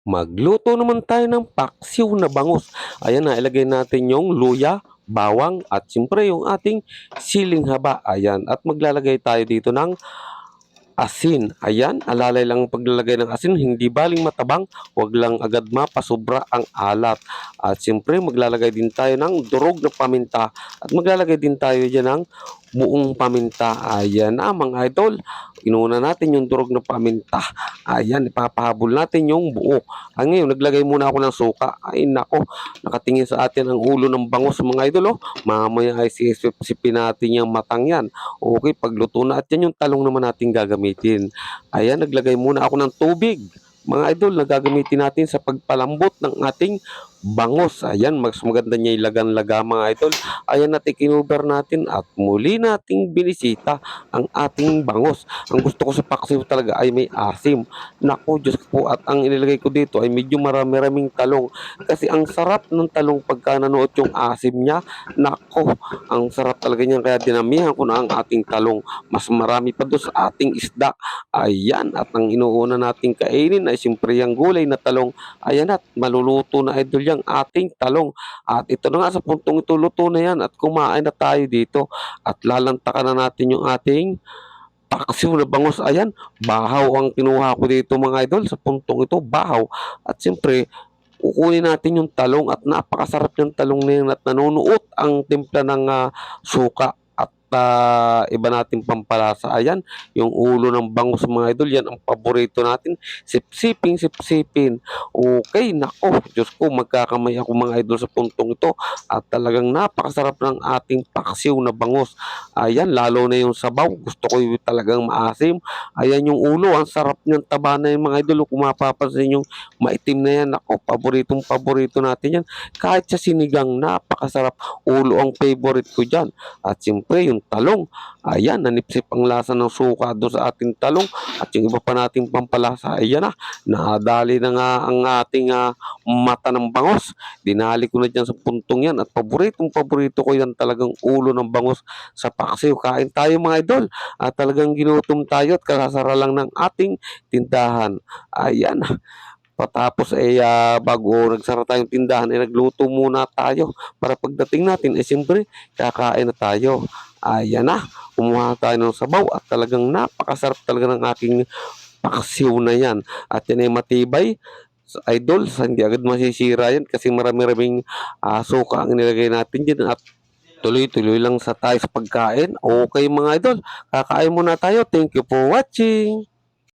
Magluto naman tayo ng paksiw na bangus. Ayan na, ilagay natin yung luya, bawang at siyempre yung ating siling haba. Ayan, at maglalagay tayo dito ng asin. Ayan, alalay lang ang paglalagay ng asin, hindi baling matabang, wag lang agad mapasobra ang alat. At siyempre maglalagay din tayo ng durog na paminta at maglalagay din tayo diyan ng buong paminta. Ayan na mga idol, inuna natin yung durog na paminta. Ayan, ipapahabol natin yung buo. Ngayon, naglagay muna ako ng suka. Ay nako, nakatingin sa atin ang ulo ng bangus mga idol. Oh. Mamaya ay sisipsipin natin yung matang yan. Okay, pagluto na at yan yung talong naman natin gagamitin. Ayan, naglagay muna ako ng tubig. Mga idol, na gagamitin natin sa pagpalambot ng ating bangus. Ayan, mas maganda niya ilagan-laga mga idol. Ayan, natin kinuber natin at muli nating binisita ang ating bangus. Ang gusto ko sa paksiw talaga ay may asim. Naku, Diyos ko po, at ang inilagay ko dito ay medyo marami-raming talong. Kasi ang sarap ng talong pagka nanuot yung asim niya. Naku, ang sarap talaga niyan kaya dinamihan ko na ang ating talong. Mas marami pa doon sa ating isda. Ayan, at ang inuuna nating kainin ay siyempre yung gulay na talong. Ayan at maluluto na idol yung ating talong. At ito na nga sa puntong ito, luto na yan at kumain na tayo dito. At lalantakan na natin yung ating paksiw na bangus. Ayan, bahaw ang kinuha ko dito mga idol sa puntong ito, bahaw. At siyempre, kukunin natin yung talong at napakasarap yung talong na yun at nanunuot ang timpla ng suka at iba nating pampalasa. Ayan, yung ulo ng bangus mga idol, yan ang paborito natin. Sipsiping, sipsipin. Okay, nako, Diyos ko, magkakamay ako mga idol sa puntong ito at talagang napakasarap ng ating paksiw na bangus. Ayan, lalo na yung sabaw, gusto ko yung talagang maasim. Ayan yung ulo, ang sarap niyang taba na yung mga idol. Kung mapapansin yung maitim na yan, ako, paboritong paborito natin yan. Kahit sa sinigang, napakasarap. Ulo ang favorite ko dyan. At siyempre, yung talong. Ayan, nanipsip ang lasa ng suka doon sa ating talong. At yung iba pa nating pampalasa, ayan na. Nadali na nga ang ating mata ng bangos. Dinali ko na dyan sa puntong yan. At paboritong paborito ko yan talagang ulo ng bangos sa paksiw. Kain tayo mga idol. At talagang ginutom tayo at kakasara lang ng ating tindahan. Ayan. Patapos ay bago nagsara tayong tindahan ay nagluto muna tayo para pagdating natin ay siyempre kakain na tayo. Ayan na, kumuha tayo ng sabaw at talagang napakasarap talaga ng aking paksiw na yan. At yan ay matibay, idol, hindi agad masisira yan kasi marami-raming suka ang nilagay natin dyan at tuloy-tuloy lang sa tayo sa pagkain. Okay mga idol, kakain muna tayo. Thank you for watching.